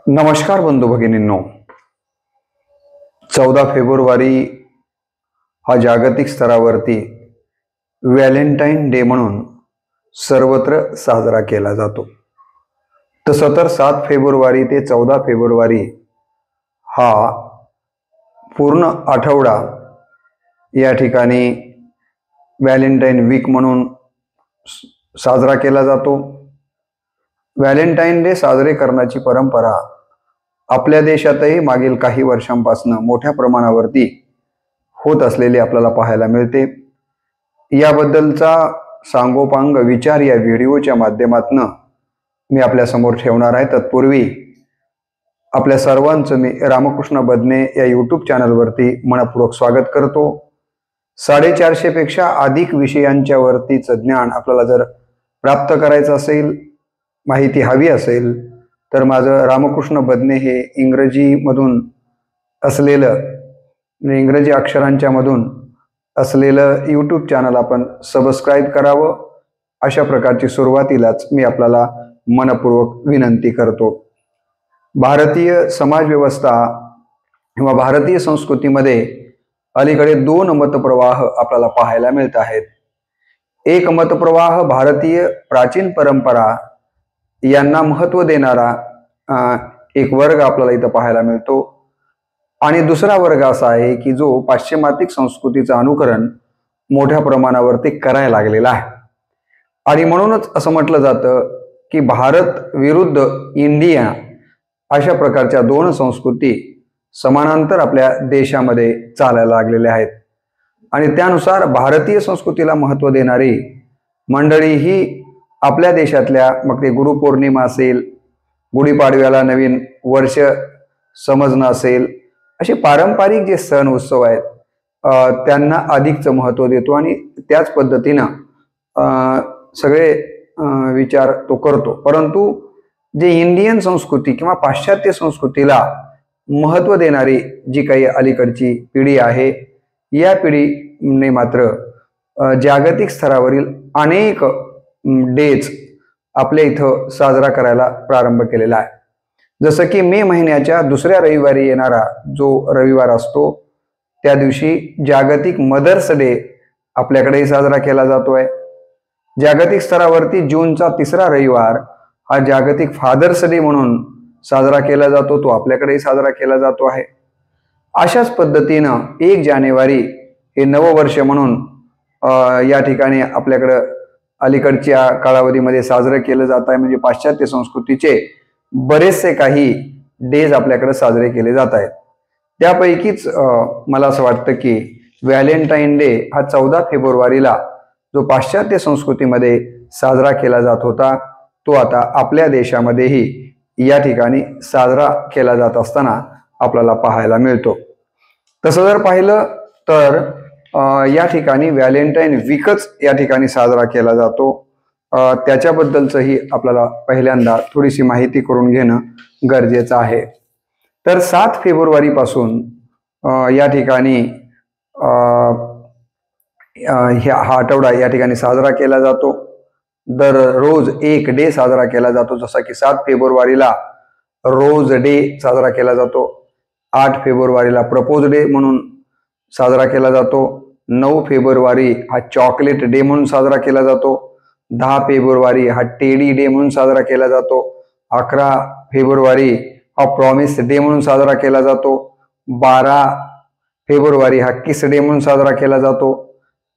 नमस्कार बंधू भगिनींनो, 14 फेब्रुवारी हा जागतिक स्तरावरती व्हॅलेंटाईन डे म्हणून सर्वत्र साजरा केला जातो। तसं तर 7 फेब्रुवारी ते 14 फेब्रुवारी हा पूर्ण आठवडा या ठिकाणी व्हॅलेंटाईन वीक म्हणून साजरा केला जातो। व्हॅलेंटाईन डे साजरे करण्याची परंपरा आपल्या देशातही मागील काही वर्षांपासून मोठ्या प्रमाणावरती होत असलेली आपल्याला पाहायला मिळते। याबद्दलचा सांगोपांग विचार या व्हिडिओच्या माध्यमातून मी आपल्या समोर ठेवणार आहे। तत्पूर्वी आपल्या सर्वांचं मी रामकृष्ण बदने या यूट्यूब चॅनलवरती मनपूर्वक स्वागत करतो। 450 पेक्षा अधिक विषयांच्या वरतीच ज्ञान आपल्याला जर प्राप्त करायचं असेल, माहिती हवी असेल, तर माझं रामकृष्ण बदने हे इंग्रजीमधून असलेलं इंग्रजी अक्षरांच्या मधून असलेलं यूट्यूब चॅनल आपण सबस्क्राईब करावं, अशा प्रकारची सुरुवातीलाच मी आपल्याला मनपूर्वक विनंती करतो। भारतीय समाज व्यवस्था किंवा भारतीय संस्कृतीमध्ये अलीकडे 2 मतप्रवाह आपल्याला पाहायला मिळत आहेत। एक मतप्रवाह भारतीय प्राचीन परंपरा यांना महत्त्व देणारा एक वर्ग आपल्याला इथं पाहायला मिळतो, आणि दुसरा वर्ग असा आहे की जो पाश्चिमात्य संस्कृतीचं अनुकरण मोठ्या प्रमाणावरती करायला लागलेला आहे। आणि म्हणूनच असं म्हटलं जातं की भारत विरुद्ध इंडिया अशा प्रकारच्या 2 संस्कृती समानांतर आपल्या देशामध्ये चालायला लागलेल्या आहेत। आणि त्यानुसार भारतीय संस्कृतीला महत्त्व देणारी मंडळी ही आपल्या देशातल्या, मग ते गुरुपौर्णिमा असेल, गुढीपाडव्याला नवीन वर्ष समजणं असेल, असे पारंपरिक जे सण उत्सव आहेत त्यांना अधिकचं महत्त्व देतो आणि त्याच पद्धतीनं सगळे विचार तो करतो। परंतु जे इंडियन संस्कृती किंवा पाश्चात्य संस्कृतीला महत्त्व देणारी जी काही अलीकडची पिढी आहे, या पिढीने मात्र जागतिक स्तरावरील अनेक डेज आपल्या इथं साजरा करायला प्रारंभ केलेला आहे। जसं की मे महिन्याच्या दुसऱ्या रविवारी येणारा जो रविवार असतो, त्या दिवशी जागतिक मदर्स डे आपल्याकडेही साजरा केला जातोय। जागतिक स्तरावरती जूनचा 3रा रविवार हा जागतिक फादर्स डे म्हणून साजरा केला जातो, तो आपल्याकडेही साजरा केला जातो आहे। अशाच पद्धतीनं 1 जानेवारी हे नववर्ष म्हणून या ठिकाणी आपल्याकडं अलीकडच्या कालावधीमध्ये साजरं केलं जात आहे। म्हणजे पाश्चात्य संस्कृतीचे बरेचसे काही डेज आपल्याकडे साजरे केले जात आहेत। त्यापैकीच मला असं वाटतं की व्हॅलेंटाईन डे हा 14 फेब्रुवारीला जो पाश्चात्य संस्कृतीमध्ये साजरा केला जात होता, तो आता आपल्या देशामध्येही या ठिकाणी साजरा केला जात असताना आपल्याला पाहायला मिळतो। तसं जर पाहिलं तर या ठिकाणी व्हॅलेंटाईन वीकच या ठिकाणी साजरा केला जातो। त्याच्याबद्दलचंही आपल्याला पहिल्यांदा थोडीशी माहिती करून घेणं गरजेचं आहे। तर 7 फेब्रुवारी पासून या ठिकाणी हा आठवडा या ठिकाणी साजरा केला जातो। दररोज एक डे साजरा केला जातो, जसा की 7 फेब्रुवारीला रोज डे साजरा केला जातो, 8 फेब्रुवारीला प्रपोज डे म्हणून साजरा केला जातो, 9 फेब्रुवारी हा चॉकलेट डे म्हणून साजरा केला जातो, 10 फेब्रुवारी हा टेडी डे म्हणून साजरा केला जातो, 11 फेब्रुवारी हा प्रॉमिस डे म्हणून साजरा केला जातो, 12 फेब्रुवारी हा किस डे म्हणून साजरा केला जातो,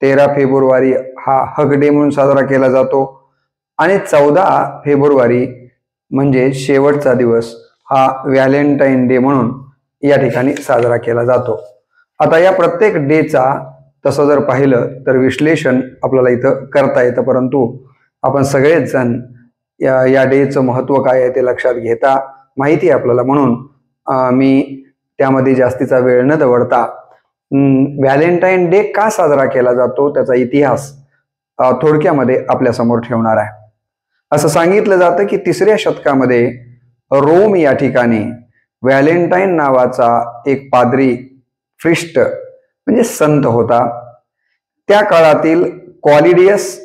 13 फेब्रुवारी हा हग डे म्हणून साजरा केला जातो, आणि 14 फेब्रुवारी म्हणजे शेवटचा दिवस हा व्हॅलेंटाईन डे म्हणून या ठिकाणी साजरा केला जातो। आता या प्रत्येक डेचा तसं जर पाहिलं तर विश्लेषण आपल्याला इथं करता येतं, परंतु आपण सगळेच जण या डेचं महत्त्व काय आहे ते लक्षात घेता माहिती आहे आपल्याला, म्हणून मी त्यामध्ये जास्तीचा वेळ न दवडता व्हॅलेंटाईन डे का साजरा केला जातो त्याचा इतिहास थोडक्यामध्ये आपल्या समोर ठेवणार आहे। असं सांगितलं जातं की 3ऱ्या शतकामध्ये रोम या ठिकाणी व्हॅलेंटाईन नावाचा एक पाद्री ख्रिस्ट म्हणजे संत होता। त्या काळातील क्वालिडियस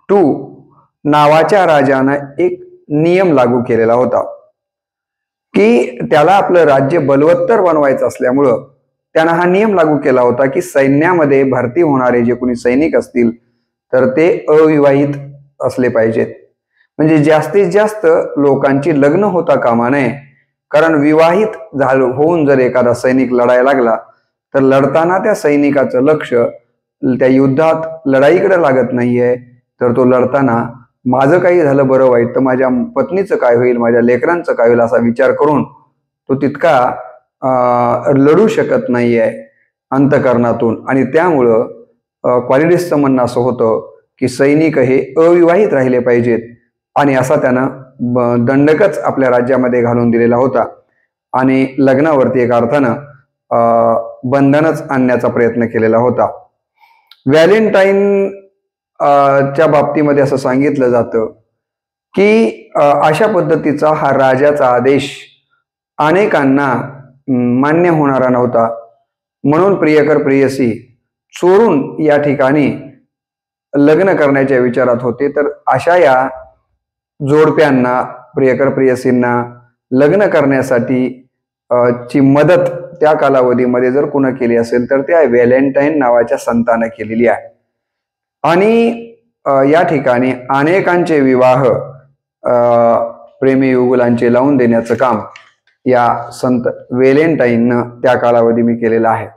II नावाच्या राजानं एक नियम लागू केलेला होता। की त्याला आपलं राज्य बलवत्तर बनवायचं असल्यामुळं त्यानं हा नियम लागू केला होता की सैन्यामध्ये भरती होणारे जे कोणी सैनिक असतील तर ते अविवाहित असले पाहिजेत. म्हणजे जास्तीत जास्त लोकांची लग्न होता कामा नये. कारण विवाहित होऊन जर एखादा सैनिक लढायला लागला तर लढताना त्या सैनिकाचं लक्ष त्या युद्धात लढाईकडे लागत नाहीये, तर तो लढताना माझं काही झालं बरं वाईट तर माझ्या पत्नीचं काय होईल, माझ्या लेकरांचं काय होईल असा विचार करून तो तितका लढू शकत नाहीये अंतःकरणातून. आणि त्यामुळं क्वालिटिसचं म्हणणं असं होतं की सैनिक हे अविवाहित राहिले पाहिजेत आणि असा त्यानं दंडकच आपल्या राज्यामध्ये घालून दिलेला होता आणि लग्नावरती एका अर्थानं बंधनच आणण्याचा प्रयत्न केलेला होता. व्हॅलेंटाईन च्या बाबतीमध्ये असं सांगितलं जातं की अशा पद्धतीचा हा राजाचा आदेश अनेकांना मान्य होणारा नव्हता. म्हणून प्रियकर प्रेयसी चोरून या ठिकाणी लग्न करण्याच्या विचारात होते. तर अशा या जोडप्यांना प्रियकर प्रेयसींना लग्न करण्यासाठी ची मदत त्या कालावधीमध्ये जर कोण केली असेल तर त्या व्हॅलेंटाईन नावाच्या संतानं केलेली आहे. आणि या ठिकाणी अनेकांचे विवाह प्रेमी युगुलांचे लावून देण्याचं काम या संत व्हॅलेंटाईननं त्या कालावधी मी केलेलं आहे.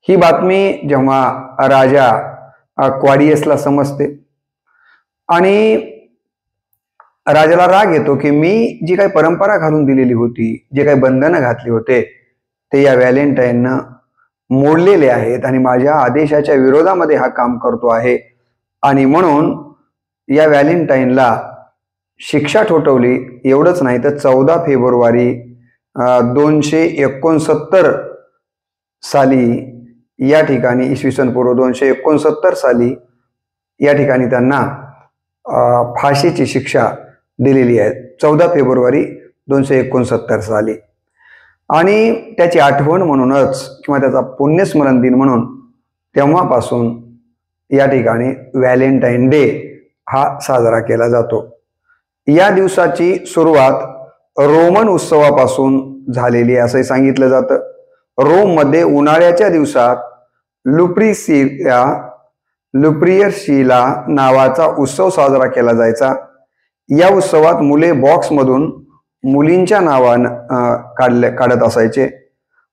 ही बातमी जेव्हा राजा क्लॉडियसला समजते आणि राजाला राग येतो की मी जी काही परंपरा घालून दिलेली होती, जे काही बंधनं घातली होते ते या व्हॅलेंटाईननं मोडलेले आहेत आणि माझ्या आदेशाच्या विरोधामध्ये हा काम करतो आहे. आणि म्हणून या व्हॅलेंटाईनला शिक्षा ठोठावली. एवढंच नाही तर 14 फेब्रुवारी 269 साली या ठिकाणी इसवी सन पूर्व 269 साली या ठिकाणी त्यांना फाशीची शिक्षा दिलेली आहे 14 फेब्रुवारी 269 साली. आणि त्याची आठवण म्हणूनच किंवा त्याचा पुण्यस्मरण दिन म्हणून तेव्हापासून या ठिकाणी व्हॅलेंटाईन डे हा साजरा केला जातो. या दिवसाची सुरुवात रोमन उत्सवापासून झालेली आहे असंही सांगितलं जातं. रोममध्ये उन्हाळ्याच्या दिवसात लुप्रियर्शिला नावाचा उत्सव साजरा केला जायचा. या उत्सवात मुले बॉक्समधून मुलींच्या नावानं काढत असायचे.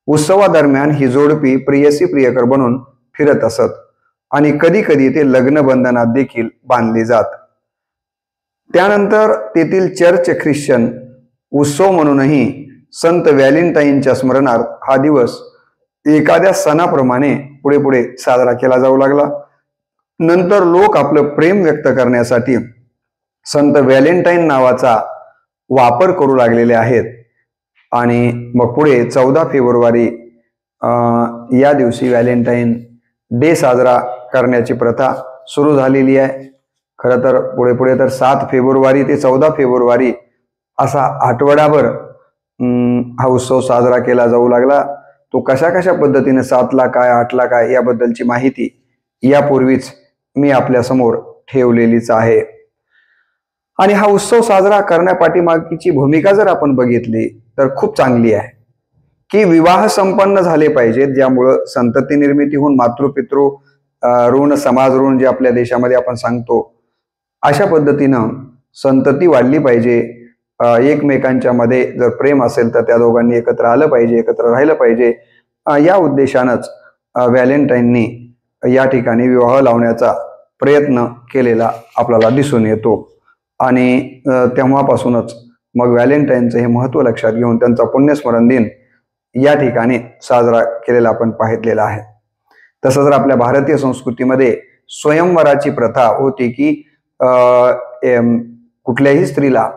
उत्सवादरम्यान ही जोडपी प्रियसी प्रियकर बनून फिरत असत आणि कधी कधी ते लग्नबंधनात देखील बांधले जात. त्यानंतर तेथील चर्च ख्रिश्चन उत्सव म्हणूनही संत व्हॅलेंटाईनच्या स्मरणार्थ हा दिवस एखाद्या सणाप्रमाणे पुढे पुढे साजरा केला जाऊ लागला. नंतर लोक आपलं प्रेम व्यक्त करण्यासाठी संत व्हॅलेंटाईन नावाचा वापर करू लागलेले आहेत. आणि मग पुढे 14 फेब्रुवारी या दिवशी व्हॅलेंटाईन डे साजरा करण्याची प्रथा सुरू झालेली आहे. खरं तर पुढे पुढे तर 7 फेब्रुवारी ते 14 फेब्रुवारी असा आठवडाभर हा उत्सव साजरा केला जाऊ लागला. तो कशा कशा पद्धतीने 7ला काय 8ला काय याबद्दलची माहिती यापूर्वीच मी आपल्या समोर ठेवलेलीच आहे. आणि हा उत्सव साजरा करण्यापाठीमागची भूमिका जर आपण बघितली तर खूप चांगली आहे की विवाह संपन्न झाले पाहिजेत, ज्यामुळं संतती निर्मिती होऊन मातृपितृ ऋण समाज ऋण जे आपल्या देशामध्ये आपण सांगतो अशा पद्धतीनं संतती वाढली पाहिजे. एकमेकांच्या मध्ये जर प्रेम असेल तर त्या दोघांनी एकत्र आलं पाहिजे, एकत्र राहिलं पाहिजे. या उद्देशानंच व्हॅलेंटाईननी या ठिकाणी विवाह लावण्याचा प्रयत्न केलेला आपल्याला दिसून येतो. आणि तेव्हापासूनच मग व्हॅलेंटाईनचं हे महत्त्व लक्षात घेऊन त्यांचा पुण्यस्मरण दिन या ठिकाणी साजरा केलेला आपण पाहिलेला आहे. तसं जर आपल्या भारतीय संस्कृतीमध्ये स्वयंवराची प्रथा होती की कुठल्याही स्त्रीला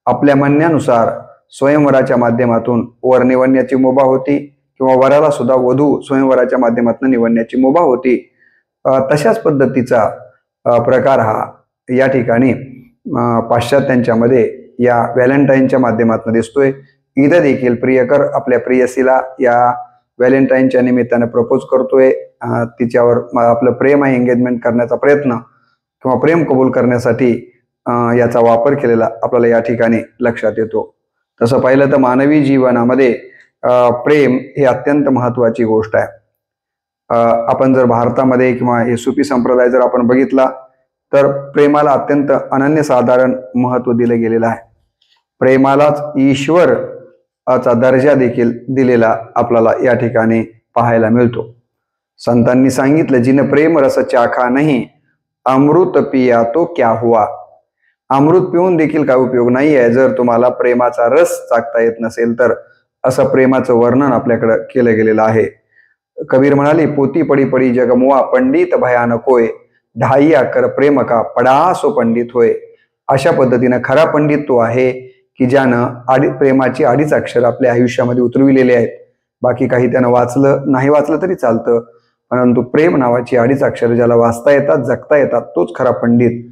आपल्या म्हणण्यानुसार स्वयंवराच्या माध्यमातून वर निवडण्याची मुभा होती किंवा वराला सुद्धा वधू स्वयंवराच्या माध्यमातून निवडण्याची मुभा होती. तशाच पद्धतीचा प्रकार हा या ठिकाणी पाश्चात्यांच्या मध्ये या व्हॅलेंटाईनच्या माध्यमातून दिसतोय. इथं देखील प्रियकर आपल्या प्रियसीला या व्हॅलेंटाईनच्या निमित्ताने प्रपोज करतोय. तिच्यावर आपलं प्रेम आहे एंगेजमेंट करण्याचा प्रयत्न किंवा प्रेम कबूल करण्यासाठी याचा वापर केलेला आपल्याला या ठिकाणी लक्षात येतो. तसं पाहिलं तर मानवी जीवनामध्ये प्रेम ही अत्यंत महत्त्वाची गोष्ट आहे. आपण जर भारतामध्ये किंवा हे सुफी संप्रदाय जर आपण बघितला तर प्रेमाला अत्यंत अनन्यसाधारण महत्त्व दिलं गेलेलं आहे. प्रेमालाच ईश्वरचा दर्जा देखील दिलेला आपल्याला या ठिकाणी पाहायला मिळतो. संतांनी सांगितलं, जिन प्रेम रस चाखा नाही, अमृत पिया तो क्या हुआ. अमृत पिऊन देखील काय उपयोग नाही आहे जर तुम्हाला प्रेमाचा रस चाखता येत नसेल तर. असं प्रेमाचं वर्णन आपल्याकडं केलं गेलेलं आहे. कबीर म्हणाले, पोती पडी पडी जगमुआ, पंडित भयानक होय, ढाई कर प्रेम का पडा सो पंडित होय. अशा पद्धतीनं खरा पंडित तो आहे की ज्यानं प्रेमाची 2.5 अक्षर आपल्या आयुष्यामध्ये उतरविलेले आहेत. बाकी काही त्यानं नाही वाचलं तरी चालतं, परंतु प्रेम नावाची 2.5 अक्षर ज्याला वाचता येतात, जगता येतात, तोच खरा पंडित.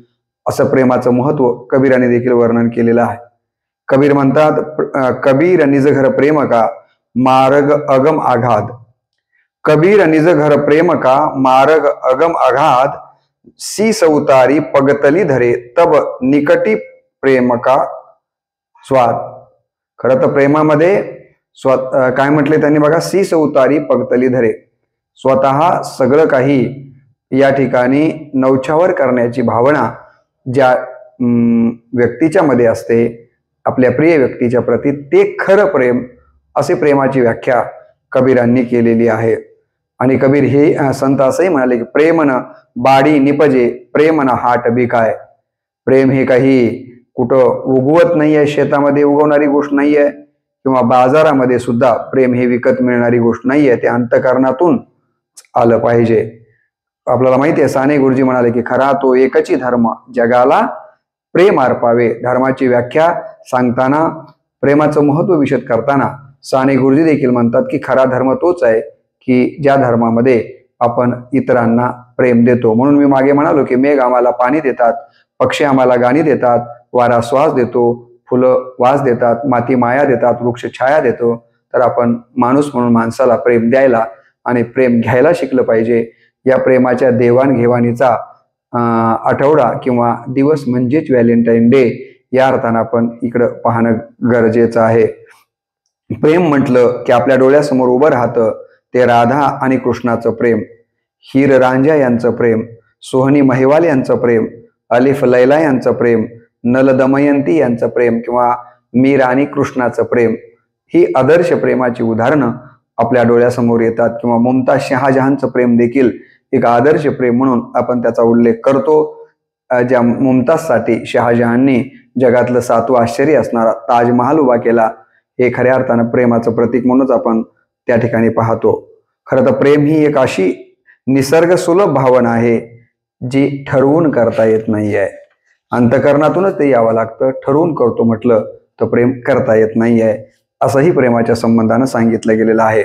असं प्रेमाचं महत्व कबीराने देखील वर्णन केलेलं आहे. कबीर म्हणतात, कबीर निज घर प्रेम का मार्ग अगम आघात. कबीर निज घर प्रेम का मार्ग अगम आघात, सी उतारी पगतली धरे तब निकटी प्रेम का स्वाद. खरं तर प्रेमामध्ये काय म्हटले त्यांनी बघा, सी उतारी पगतली धरे. स्वतः सगळं काही या ठिकाणी नौछावर करण्याची भावना ज्या व्यक्तीच्या मध्ये असते आपल्या प्रिय व्यक्तीच्या प्रती, ते खरं प्रेम. असे प्रेमाची व्याख्या कबीरांनी केलेली आहे. आणि कबीर हे संत असंही म्हणाले की प्रेमन बाडी निपजे, प्रेमन हाट बिकाय. प्रेम हे काही कुठं उगवत नाही आहे, शेतामध्ये उगवणारी गोष्ट नाही आहे किंवा बाजारामध्ये सुद्धा प्रेम हे विकत मिळणारी गोष्ट नाही आहे. ते अंतःकरणातून आलं पाहिजे. आपल्याला माहिती आहे, साने गुरुजी म्हणाले की खरा तो एकची धर्म, जगाला प्रेम अर्पावे. धर्माची व्याख्या सांगताना, प्रेमाचं महत्व विशद करताना साने गुरुजी देखील म्हणतात की खरा धर्म तोच आहे की ज्या धर्मामध्ये आपण इतरांना प्रेम देतो. म्हणून मी मागे म्हणालो की मेघ आम्हाला पाणी देतात, पक्षी आम्हाला गाणी देतात, वारा श्वास देतो, फुलं वास देतात, माती माया देतात, वृक्ष छाया देतो. तर आपण माणूस म्हणून माणसाला प्रेम द्यायला आणि प्रेम घ्यायला शिकलं पाहिजे. या प्रेमाच्या देवाणघेवाणीचा आठवडा किंवा दिवस म्हणजेच व्हॅलेंटाईन डे या अर्थानं आपण इकडं पाहणं गरजेचं आहे. प्रेम म्हटलं की आपल्या डोळ्यासमोर उभं राहतं ते राधा आणि कृष्णाचं प्रेम, हीर रांझा यांचं प्रेम, सोहनी महिवाल यांचं प्रेम, अलिफ लैला यांचं प्रेम, नल दमयंती यांचं प्रेम किंवा मीर आणि कृष्णाचं प्रेम. ही आदर्श प्रेमाची उदाहरणं आपल्या डोळ्यासमोर येतात. किंवा मुमताज शहाजहानचं प्रेम देखील एक आदर्श प्रेम म्हणून आपण त्याचा उल्लेख करतो. ज्या मुमताजसाठी शहाजहाननी जगातलं 7वं आश्चर्य असणारा ताजमहाल उभा केला, हे खऱ्या अर्थानं प्रेमाचं प्रतीक म्हणूनच आपण त्या ठिकाणी पाहतो. खरं तर प्रेम ही एक अशी निसर्ग सुलभ भावना आहे जी ठरवून करता येत नाही आहे. अंतःकरणातूनच ते यावं लागतं. ठरवून करतो म्हटलं तर प्रेम करता येत नाही आहे, असंही प्रेमाच्या संबंधानं सांगितलं गेलेलं आहे.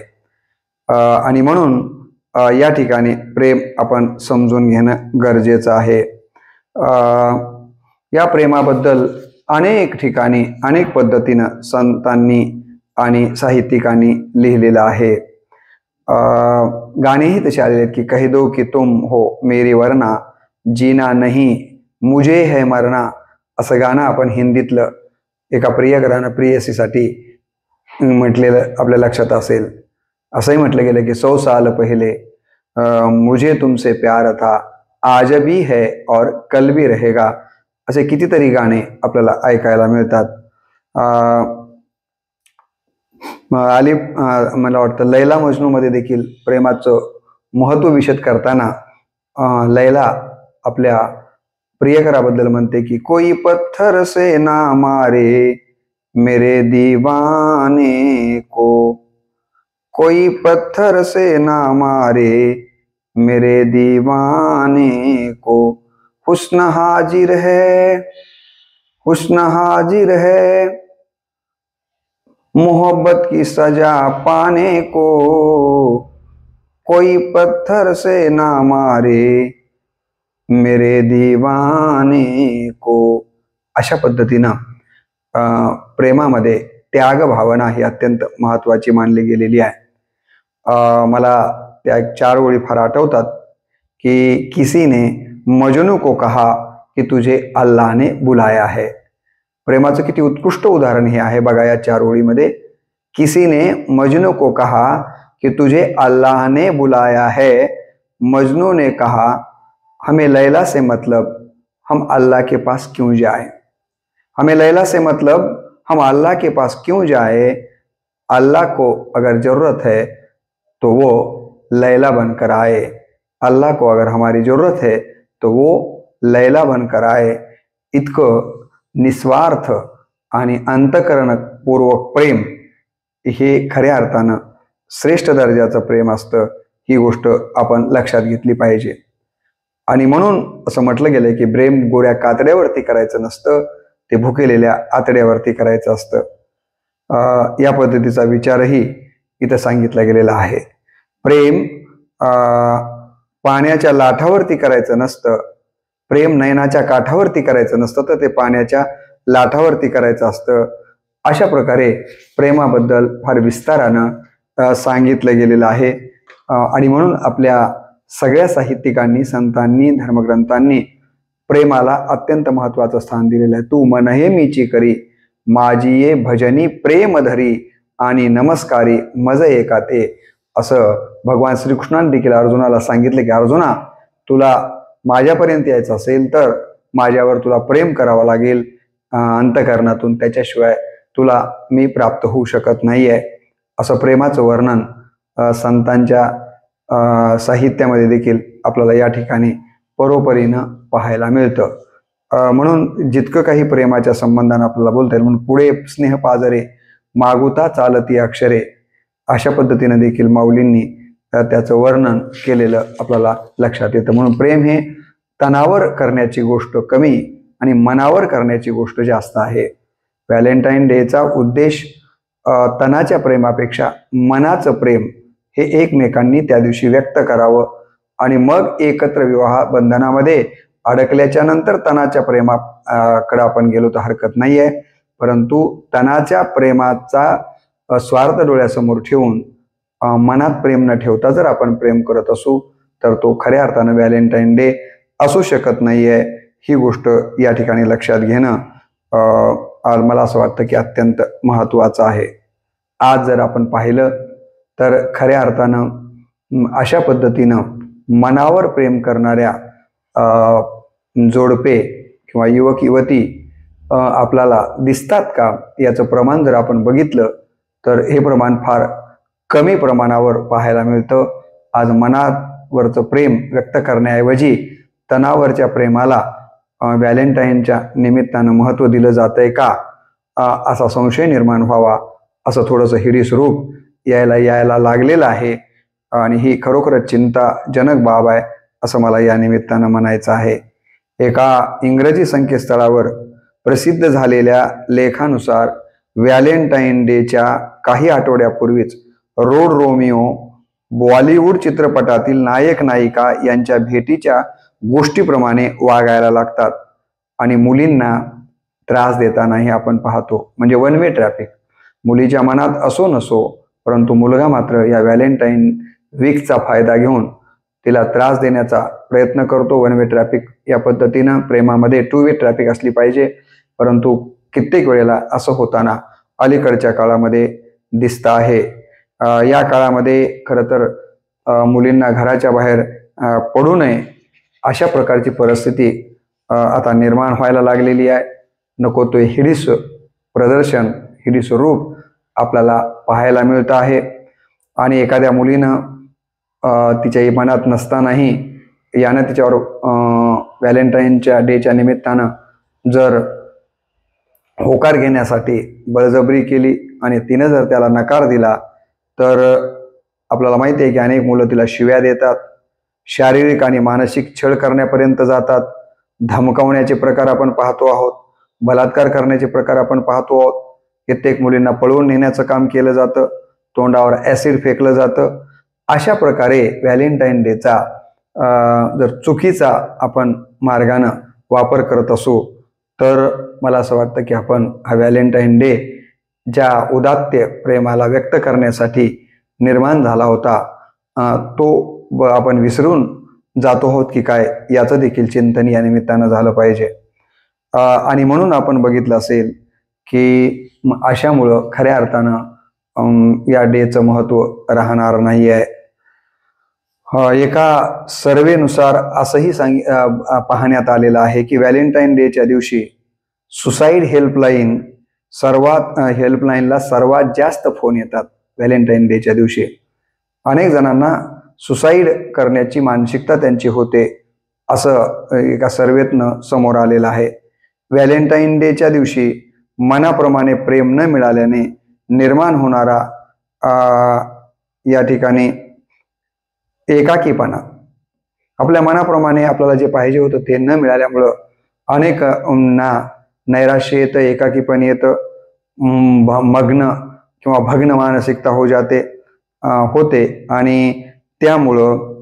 आणि म्हणून या ठिकाणी प्रेम आपण समजून घेणं गरजेचं आहे. या प्रेमाबद्दल अनेक ठिकाणी अनेक पद्धतीनं संतांनी आणि साहित्यिकांनी लिहिलेलं आहे. गाणेही तसे आलेले आहेत की कह दो कि तुम हो मेरी वरना, जीना नहीं मुझे है मरना. असं गाणं आपण हिंदीतलं एका प्रियकरानं प्रियसीसाठी म्हटलेलं आपल्या लक्षात असेल. असंही म्हटलं गेलं की 100 साल पहिले मुझे तुमसे प्यार था, आज भी है और कल भी रहेगा. असे कितीतरी गाणे आपल्याला ऐकायला मिळतात. मला वाटतं लैला मजनू मध्ये देखील प्रेमाचं महत्व विशद करताना लैला आपल्या प्रियकराबद्दल म्हणते की कोई पत्थर से ना मारे मेरे दीवाने को, कोई पत्थर से ना मारे मेरे दीवाने को, हुस्न हाजिर है, हुस्न हाजिर है मोहब्बत की सजा पाने को, कोई पत्थर से ना मारे मेरे दीवाने को. अशा पद्धतीनं प्रेमामध्ये त्याग भावना ही अत्यंत महत्वाची मानली गेलेली आहे. मला त्या 4 ओळी फार आठवतात की किसी ने मजनू को कहा कि तुझे अल्लाह ने बुलाया है. प्रेमाचं किती उत्कृष्ट उदाहरण हे आहे बघा या 4 ओळीमध्ये. किसी ने मजनू को कहा कि तुझे अल्लाह ने बुलाया है. मजनू ने कहा हमें लैला से मतलब, हम अल्लाह के पास क्यों जाए. हमें लैला से मतलब, हम अल्लाह के पास क्यों जाए. अल्लाह को अगर जरूरत है तो वो लैला बनकर आए. अल्लाह को अगर हमारी जरूरत है तो वो लैला बनकर आए. इतकं निस्वार्थ आणि अंतःकरणपूर्वक प्रेम हे खऱ्या अर्थानं श्रेष्ठ दर्जाचं प्रेम असतं. ही गोष्ट आपण लक्षात घेतली पाहिजे. आणि म्हणून असं म्हटलं गेलंय की प्रेम गोड्या कातड्यावरती करायचं नसतं, ते भुकेलेल्या आतड्यावरती करायचं असतं. या पद्धतीचा विचारही इथं सांगितला गेलेला आहे. प्रेम पाण्याच्या लाटावरती करायचं नसतं, प्रेम नयनाच्या काठावरती करायचं नसतं, तर ते पाण्याच्या लाटावरती करायचं असतं. अशा प्रकारे प्रेमाबद्दल फार विस्तारानं सांगितलं गेलेलं आहे. आणि म्हणून आपल्या सगळ्या साहित्यिकांनी, संतांनी, धर्मग्रंथांनी प्रेमाला अत्यंत महत्वाचं स्थान दिलेलं आहे. तू मन हे मीची करी, माझी ये भजनी प्रेम धरी, आणि नमस्कारी मज एका ते. असं भगवान श्रीकृष्णाने देखील अर्जुनाला सांगितलं की अर्जुना, तुला माझ्यापर्यंत यायचं असेल तर माझ्यावर तुला प्रेम करावं लागेल अंतःकरणातून, त्याच्याशिवाय तुला मी प्राप्त होऊ शकत नाहीये. असं प्रेमाचं वर्णन संतांच्या साहित्यामध्ये देखील आपल्याला या ठिकाणी परोपरीनं पाहायला मिळतं. म्हणून जितकं काही प्रेमाच्या संबंधानं आपल्याला बोलता येईल, म्हणून पुढे स्नेह पाजरे मागुता चालती अक्षरे, अशा पद्धतीनं देखील माऊलींनी त्याचं वर्णन केलेलं आपल्याला लक्षात येतं. म्हणून प्रेम हे तनावर करण्याची गोष्ट कमी आणि मनावर करण्याची गोष्ट जास्त आहे. व्हॅलेंटाईन डेचा उद्देश तनाच्या प्रेमापेक्षा मनाचं प्रेम हे एकमेकांनी त्या दिवशी व्यक्त करावं, आणि मग एकत्र विवाह बंधनामध्ये अडकल्याच्या नंतर तनाच्या प्रेमाकडे आपण गेलो तर हरकत नाहीये. परंतु तनाच्या प्रेमाचा स्वार्थ डोळ्यासमोर ठेवून मनात प्रेम न ठेवता जर आपण प्रेम करत असू तर तो खऱ्या अर्थानं व्हॅलेंटाईन डे असू शकत नाहीये. ही गोष्ट या ठिकाणी लक्षात घेणं मला असं वाटतं की अत्यंत महत्वाचं आहे. आज जर आपण पाहिलं तर खऱ्या अर्थानं अशा पद्धतीनं मनावर प्रेम करणाऱ्या जोडपे किंवा युवक युवती आपल्याला दिसतात का, याचं प्रमाण जर आपण बघितलं तर हे प्रमाण फार कमी प्रमाणावर पाहायला मिळतं. आज मनावरचं प्रेम व्यक्त करण्याऐवजी तनावरच्या प्रेमाला व्हॅलेंटाईनच्या निमित्तानं महत्त्व दिलं जातंय का, असा संशय निर्माण व्हावा, असं थोडंसं हिडीस रूप यायला लागलेलं आहे. आणि ही खरोखरच चिंताजनक बाब आहे असं मला या निमित्तानं म्हणायचं आहे. एका इंग्रजी संकेतस्थळावर प्रसिद्ध झालेल्या लेखानुसार व्हॅलेंटाईन डेच्या काही आठवड्यापूर्वीच रोड रोमिओ बॉलिवूड चित्रपटातील नायक नायिका यांच्या भेटीच्या गोष्टीप्रमाणे वागायला लागतात आणि मुलींना त्रास देतानाही आपण पाहतो. म्हणजे वन वे ट्रॅफिक. मुलीच्या मनात असो नसो, परंतु मुलगा मात्र या व्हॅलेंटाईन वीकचा फायदा घेऊन तिला त्रास देण्याचा प्रयत्न करतो. वन वे ट्रॅफिक या पद्धतीनं प्रेमामध्ये टू वे ट्रॅफिक असली पाहिजे, परंतु कित्येक वेळेला असं होताना अलीकडच्या काळामध्ये दिसतं आहे. या काळामध्ये खरं तर मुलींना घराच्या बाहेर पडू नये अशा प्रकारची परिस्थिती आता निर्माण व्हायला लागलेली आहे. नको तो हिडीस प्रदर्शन, हिडीस रूप आपल्याला पाहायला मिळतं आहे. आणि एखाद्या मुलीनं तिच्या मनात नसतानाही यानं तिच्यावर व्हॅलेंटाईनच्या डेच्या निमित्तानं जर होकार घेण्यासाठी बळजबरी केली आणि तिनं जर त्याला नकार दिला तर आपल्याला माहिती आहे की अनेक मुलं तिला शिव्या देतात, शारीरिक आणि मानसिक छळ करण्यापर्यंत जातात. धमकावण्याचे प्रकार आपण पाहतो आहोत, बलात्कार करण्याचे प्रकार आपण पाहतो आहोत. कित्येक मुलींना पळवून नेण्याचं काम केलं जातं, तोंडावर ॲसिड फेकलं जातं. अशा प्रकारे व्हॅलेंटाईन डेचा जर चुकीचा आपण मार्गानं वापर करत असू तर मला असं वाटतं की आपण हा व्हॅलेंटाईन डे ज्या उदात्त प्रेमाला व्यक्त करण्यासाठी निर्माण झाला होता तो आपण विसरून जातो आहोत की काय, याचं देखील चिंतन या निमित्तानं झालं पाहिजे. आणि म्हणून आपण बघितलं असेल की अशामुळं खऱ्या अर्थानं या डेचं महत्त्व राहणार नाही आहे. एका सर्वेनुसार असंही पाहण्यात आलेलं आहे की व्हॅलेंटाईन डेच्या दिवशी सुसाईड हेल्पलाईनला सर्वात जास्त फोन येतात. व्हॅलेंटाईन डेच्या दिवशी अनेक जणांना सुसाईड करण्याची मानसिकता त्यांची होते, असं एका सर्वेतनं समोर आलेलं आहे. व्हॅलेंटाईन डेच्या दिवशी मनाप्रमाणे प्रेम न मिळाल्याने निर्माण होणारा या ठिकाणी एकाकीपणा, आपल्या मनाप्रमाणे आपल्याला जे पाहिजे होतं ते न मिळाल्यामुळं अनेकांना नैराश्य येतं, एकाकीपण येतं, मग्न किंवा भग्न मानसिकता होते आणि त्यामुळं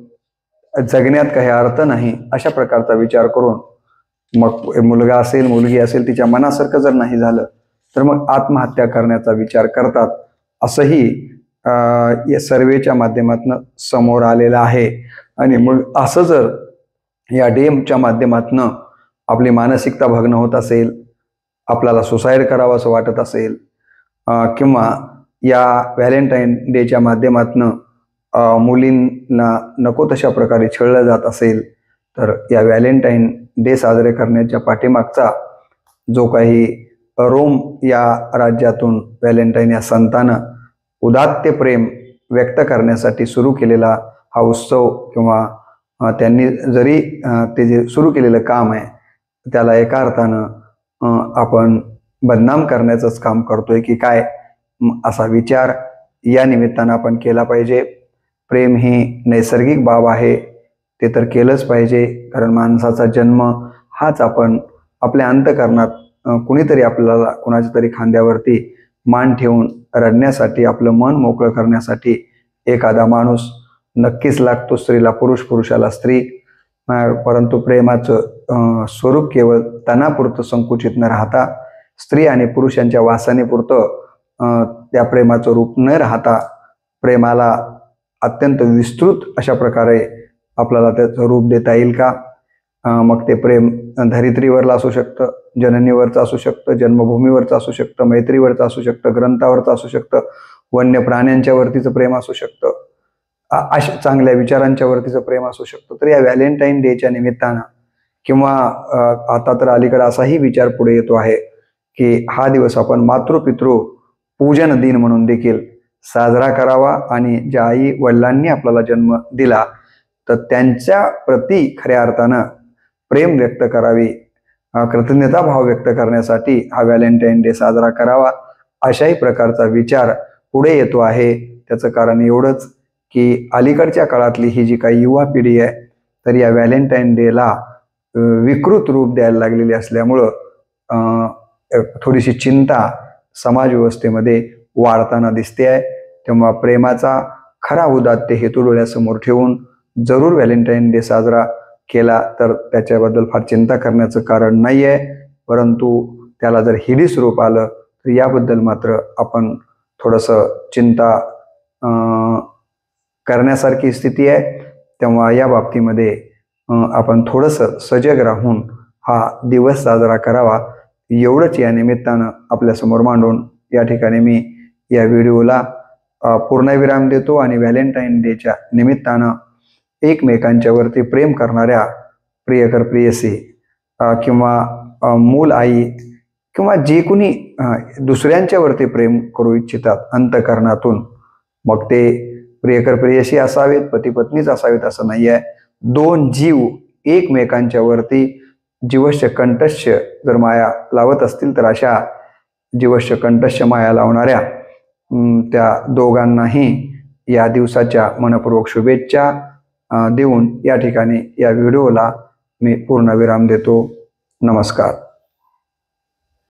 जगण्यात काही अर्थ नाही अशा प्रकारचा विचार करून मग मुलगा असेल मुलगी असेल तिच्या मनासारखं जर नाही झालं तर मग आत्महत्या करण्याचा विचार करतात, असंही या सर्वेच्या माध्यमातून समोर आलेलं आहे. आणि मग असं जर या डेच्या माध्यमातून आपली मानसिकता भग्न होत असेल, आपल्याला सुसाईड करावं असं वाटत असेल, किंवा या व्हॅलेंटाईन डेच्या माध्यमातून मुलींना नको तशा प्रकारे छळलं जात असेल, तर या व्हॅलेंटाईन डे साजरे करण्याच्या पाठीमागचा जो काही रोम या राज्यातून व्हॅलेंटाईन या संतानं उदात्त प्रेम व्यक्त करण्यासाठी सुरू केलेला हा उत्सव, किंवा त्यांनी जरी ते जे सुरू केलेलं काम आहे त्याला एका अर्थानं आपण बदनाम करण्याचंच काम करतोय की काय, असा विचार या निमित्तानं आपण केला पाहिजे. प्रेम ही नैसर्गिक बाब आहे, ते तर केलंच पाहिजे, कारण माणसाचा जन्म हाच आपण आपल्या अंतःकरणात कुणीतरी आपल्याला कुणाच्या तरी खांद्यावरती मान ठेवून रडण्यासाठी, आपलं मन मोकळं करण्यासाठी एखादा माणूस नक्कीच लागतो. स्त्रीला पुरुष, पुरुषाला स्त्री. परंतु प्रेमाचं स्वरूप केवळ तणापुरतं संकुचित न राहता, स्त्री आणि पुरुषांच्या वासनेपुरतं त्या प्रेमाचं रूप न राहता प्रेमाला अत्यंत विस्तृत अशा प्रकारे आपल्याला त्याचं रूप देता येईल का? मग ते प्रेम धरित्रीवरलं असू शकतं, जननीवरचं असू शकतं, जन्मभूमीवरचं असू शकतं, मैत्रीवरचं असू शकतं, ग्रंथावरचं असू शकतं, वन्य प्राण्यांच्या वरतीचं प्रेम असू शकतं, अशा चांगल्या विचारांच्या वरतीचं प्रेम असू शकतं. तर या व्हॅलेंटाईन डेच्या निमित्तानं, किंवा आता तर अलीकडे असाही विचार पुढे येतो आहे की हा दिवस आपण मातृपितृ पूजन दिन म्हणून देखील साजरा करावा, आणि ज्या आई वडिलांनी आपल्याला जन्म दिला तर त्यांच्या प्रती खऱ्या अर्थानं प्रेम व्यक्त करावी, कृतज्ञता भाव व्यक्त करण्यासाठी हा व्हॅलेंटाईन डे साजरा करावा, अशाही प्रकारचा विचार पुढे येतो आहे. त्याचं कारण एवढंच की अलीकडच्या काळातली ही जी काही युवा पिढी आहे तर या व्हॅलेंटाईन डेला विकृत रूप द्यायला लागलेली असल्यामुळं थोडीशी चिंता समाज व्यवस्थेमध्ये वाढताना दिसते आहे. तेव्हा प्रेमाचा खरा उदात्त हेतू डोळ्यासमोर ठेवून जरूर व्हॅलेंटाईन डे साजरा केला तर त्याच्याबद्दल फार चिंता करण्याचं कारण नाही आहे. परंतु त्याला जर हिडीस रूप आलं तर याबद्दल मात्र आपण थोडंसं चिंता करण्यासारखी स्थिती आहे. तेव्हा या बाबतीमध्ये आपण थोडंसं सजग राहून हा दिवस साजरा करावा, एवढंच या निमित्तानं आपल्यासमोर मांडून या ठिकाणी मी या व्हिडिओला पूर्णविराम देतो. आणि व्हॅलेंटाईन डेच्या निमित्तानं एकमेकांच्या वरती प्रेम करणाऱ्या प्रियकर प्रियसी, किंवा मूल आई, किंवा जे कुणी दुसऱ्यांच्या वरती प्रेम करू इच्छितात अंतःकरणातून, मग ते प्रियकर प्रियसी असावेत, पती पत्नीच असावेत असं नाही आहे. दोन जीव एकमेकांच्या वरती जीवश्य कंठस्य जर माया लावत असतील तर अशा जीवश्य कंठस्य माया लावणाऱ्या त्या दोघांनाही या दिवसाच्या मनपूर्वक शुभेच्छा देऊन या ठिकाणी या व्हिडिओला मी पूर्णविराम देतो. नमस्कार.